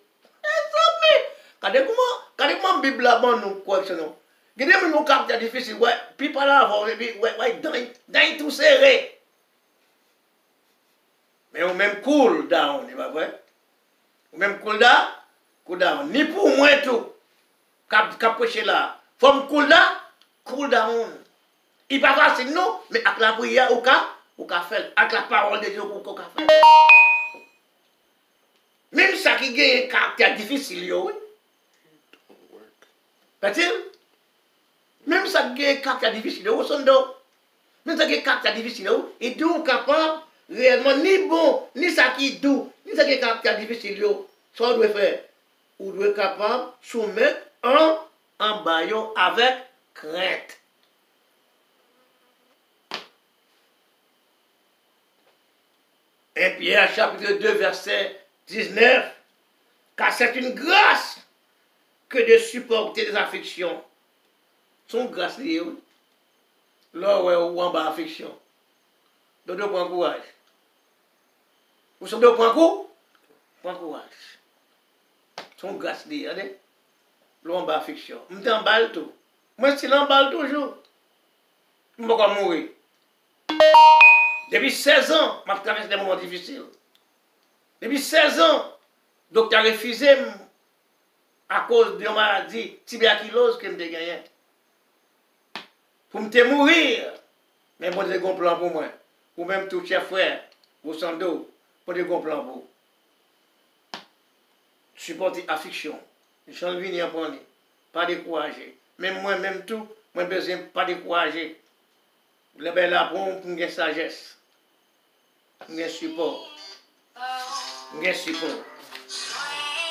Regardez comment la Bible là, bon, nous correctionnons. Il y a des gens qui sont difficiles. Ouais, puis par là, ouais, dans tout serré. Mais on même cool down, n'est pas vrai? On même cool down. Ni pour moi tout. Cap prêcher là. Faut me cool down. Il pas facile non, mais avec la prière ou ka faire, avec la parole de Dieu ou ka faire. Même ça qui gagne un caractère difficile yo, oui. Peut-il? Même ça qui gagne un caractère difficile yo, même ça qui gagne un caractère difficile yo, et d'où capable réellement ni bon, ni ça qui doux, ni ça qui gagne un caractère difficile yo, ça on doit faire. On doit être capable de soumettre en baillon avec crainte. 1 Pierre chapitre 2 verset 19, car c'est une grâce que de supporter des afflictions. Son grâce liée, là où on en bas affliction. Donc, on prend courage. Vous savez, on prend courage. Son grâce liée, allez. Là en bas affliction. Je suis en balle tout. Moi, je suis en balle toujours. Je ne peux pas mourir. Depuis 16 ans, je traverse des moments difficiles. Depuis 16 ans, le docteur a refusé à cause d'une maladie tuberculose que je me gagné. Pour me mourir, mais bon, j'ai un plan pour moi. Ou même tout chef frère, au sando, pour des plan pour vous. Supporter affliction. Je suis venu à prendre. Pas décourager. Même moi, même tout, moi, besoin pas décourager. Le bel là pour une sagesse. Un support. Un support.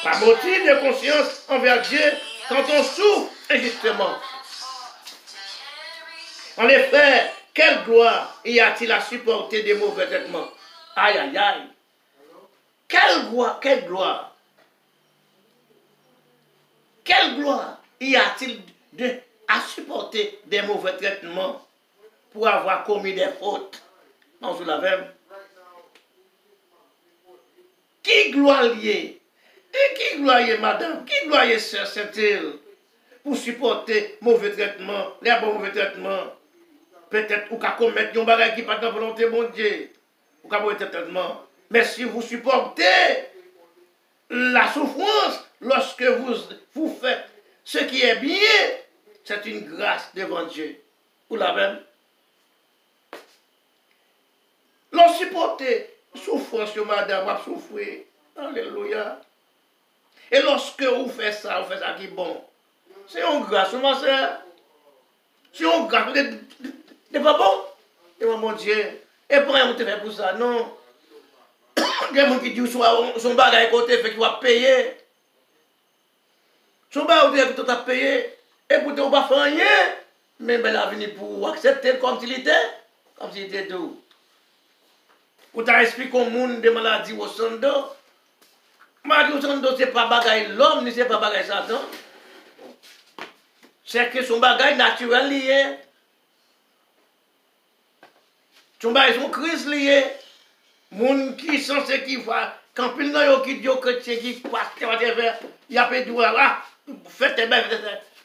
Par motif de conscience envers Dieu quand on souffre injustement. En effet, quelle gloire y a-t-il à supporter des mauvais traitements? Aïe, aïe, aïe. Quelle gloire y a-t-il à supporter des mauvais traitements pour avoir commis des fautes? Non, je l'avais. Qui gloire lié? Et qui gloire lié, madame? Qui gloire lié, sœur Saint-Il? Pour supporter mauvais traitements, les bons mauvais traitements. Peut-être ou qu'à commettre un bagage qui n'est pas dans la volonté de mon Dieu. Ou qu'à mauvais traitement. Mais si vous supportez la souffrance, lorsque vous faites ce qui est bien, c'est une grâce devant Dieu. Vous l'avez? Lorsque vous supportez souffrance, madame, vous souffrez. Alléluia. Et lorsque vous faites ça qui est bon. C'est une grâce, ma soeur. C'est une grâce. C'est pas bon? Et mon Dieu. Et pourquoi vous te faites pour ça? Non. Il y a des gens qui disent que son bagage côté fait qu'il va payer. Son bagage que tu as payé. Et pour ne pas faire rien. Mais elle a venu pour accepter comme s'il était. Comme s'il était tout. Pour t'expliquer au monde des maladies au Sando. Maladie au Sando, ce n'est pas bagage l'homme, ni ce n'est pas bagage Satan. C'est que son bagage naturel lié. Son bagage son crise lié. Moun qui sont ceux qui voient, quand pile nan yo qui dit chrétien qui passe whatever, il y a pas de ah, faites bien,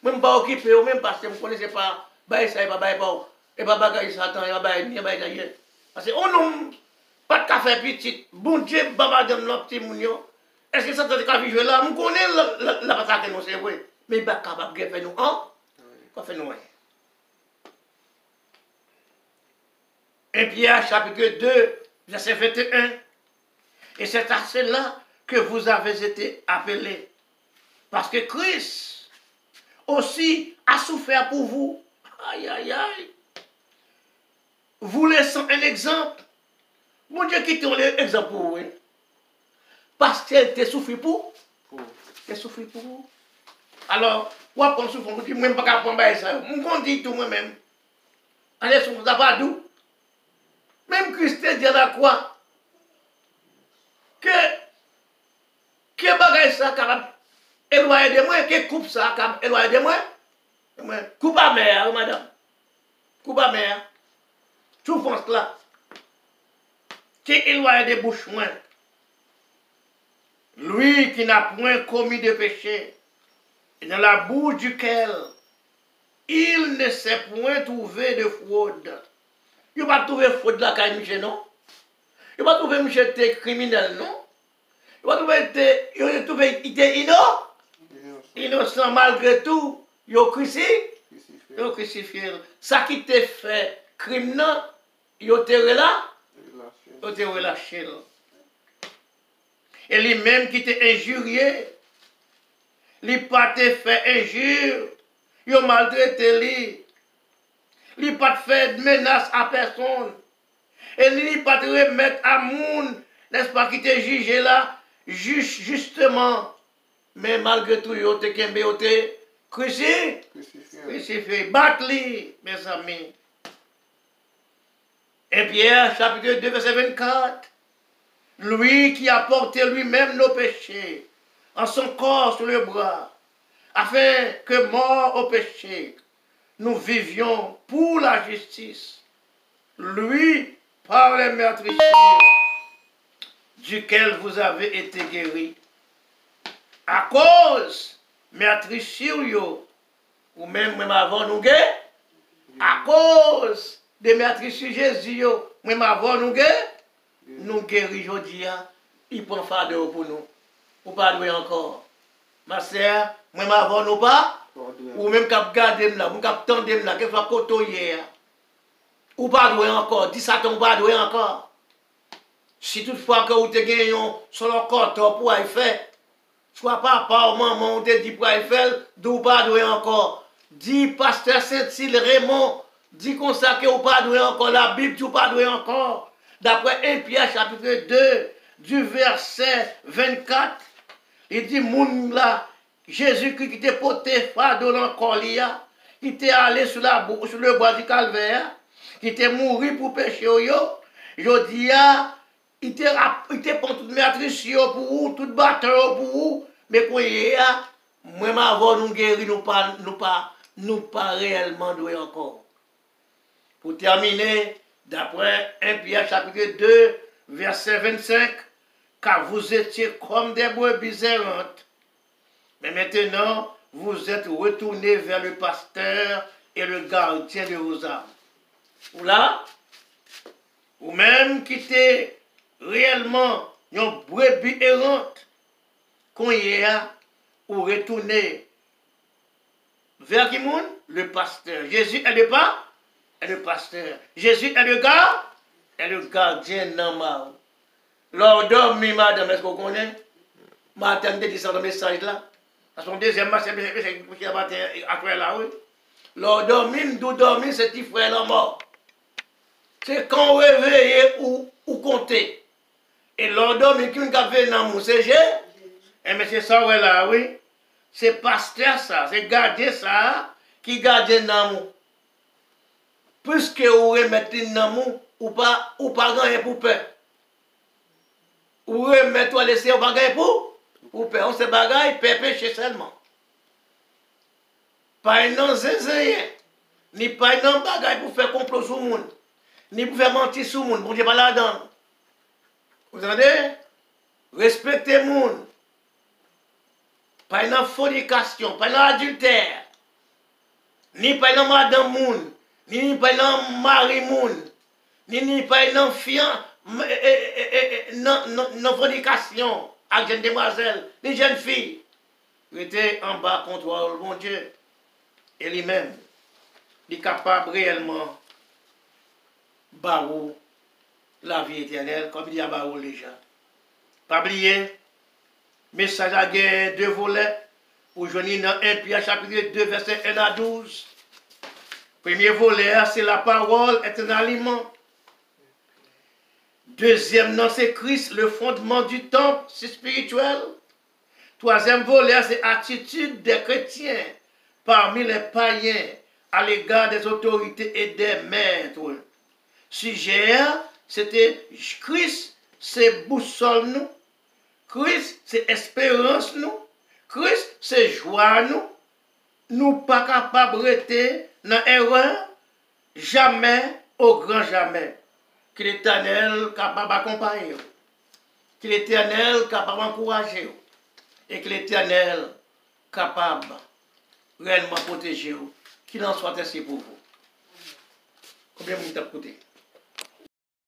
même pas occupé, même parce que vous connaissez pas, bail ça pas bail pas, et pas bagage Satan, et pas bail ni bail d'ailleurs. Parce que on non pas de café petit, bon Dieu baba dem le petit moun yo. Est-ce que ça te ka vivre là, on connaît la patate non c'est vrai, mais pas capable de faire nous quoi faire nous. 1 Pierre chapitre 2 verset 21. Et c'est à cela que vous avez été appelés. Parce que Christ aussi a souffert pour vous. Aïe, aïe, aïe. Vous laissant un exemple. Mon Dieu, qui t'a un exemple pour vous. Parce qu'elle t'a souffert pour vous. Elle souffert pour vous. Alors, moi, quand je souffre, je ne dis même pas qu'à prendre ça. Je dis tout moi-même. Allez, vous n'avez pas d'où. Même Christ dit à la croix que bagage ça capable éloigner de moi, que coupe ça capable éloigner de moi. Coupe à mer, madame. Coupe à mer. Souffrance là. Qui éloigne des bouches moins. Lui qui n'a point commis de péché, et dans la bouche duquel il ne s'est point trouvé de fraude. Il n'a pas trouvé fraude là, quand Michel, non? Il n'a pas trouvé Michel criminel, non? Il n'a pas trouvé il était innocent malgré tout. Il a crucifié. Ça qui t'a fait crime, non? Il a été relâché. Et lui-même qui t'a injurié, il n'a pas fait injure. Il a maltraité lui. Il n'a pas fait de menace à personne. Et il n'a pas remettre à monde, n'est-ce pas, qui t'a jugé là, justement. Mais malgré tout, il a été crucifié. Battu, mes amis. Et Pierre, chapitre 2, verset 24. Lui qui a porté lui-même nos péchés en son corps sur le bras, afin que mort au péché, nous vivions pour la justice. Lui, par les meurtrissures, duquel vous avez été guéris, à cause meurtrissures, ou même avant nous guérir, à cause des meurtrissures Jésus, même avant nous guérir, nous guéris aujourd'hui, il prend fardeau pour nous. Ou pas doué encore. Ma sœur, même avant nous pas, ou même cap garder là, ou cap tendre là, qu'elle soit côtoyer. Ou pas doué encore, 10 Satan pas doué encore. Si toutefois que vous te gagnez sur le corps pour y faire, soit papa ou maman, on te dit pour y faire, d'où pas doué encore. Dit pasteur Saint-Cile Raymond, dit comme ça que vous pas doué encore, la Bible, tu pas doué encore. D'après 1 Pierre chapitre 2, du verset 24, il dit, moun là, Jésus-Christ qui était porté fardeau dans le corps, qui était allé sur le bois du calvaire, qui était mort pour pécher, je dis, il était pour toute meurtrissure pour vous, toute batteur pour vous, mais quand il même avant nous guérir, nous pas réellement doués encore. Pour terminer, d'après 1 Pierre chapitre 2, verset 25, car vous étiez comme des brebis errantes, mais maintenant vous êtes retournés vers le pasteur et le gardien de vos âmes. Ou là, ou même qui était réellement une brebis errante, qu'on y a, ou retourner vers qui monde? Le pasteur. Jésus est le pas? Est le pasteur. Jésus est le gars? Est le gardien normal. Lors dormi, madame, est-ce qu'on connaît? Matin, dit ça dans le message là. À son deuxième match, c'est après là, oui. Lors dormi, d'où dormi, c'est petit frère là mort. C'est quand on réveille ou compter. Et lors dormi, qui a fait dans mon CG, et mais c'est ça, ouais, là, oui. C'est pasteur ça, c'est gardien ça, qui garde dans mon. Puisque vous remettez dans mon, ou pas gagner pour peur. Ou remettre ou laisser au bagage pour peur. On se bagaille, péché seulement. Pas un non zézéen, ni pas un non bagaille pour faire complot sur le monde, ni pour faire mentir sur le monde. Bon Dieu, pas là-dedans. Vous entendez? Respectez le monde. Pas une fornication, pas un adultère, ni pas un madame monde, ni pas un mari monde, ni pas un fiant, non fornication avec jeune demoiselle, ni jeune fille. Il était en bas contre le bon Dieu. Et lui-même, il est capable réellement de barrer la vie éternelle, comme il y a barré déjà. Pas oublier. Message à guerre, 2 volets, pour joindre dans 1 Pierre chapitre 2, verset 1 à 12. Premier volet, c'est la parole est un aliment. Deuxième, c'est Christ, le fondement du temple, c'est spirituel. Troisième volet, c'est attitude des chrétiens parmi les païens à l'égard des autorités et des maîtres. Sujet, c'était Christ, c'est boussole nous. Christ, c'est espérance nous. Christ, c'est joie nous. Nous pas capables de rester dans l'erreur, jamais, au grand jamais. Que l'Éternel capable d'accompagner. Que l'Éternel capable d'encourager. Et que l'Éternel capable réellement protéger qu'il en soit ainsi pour vous. Combien vous t'avez coûté?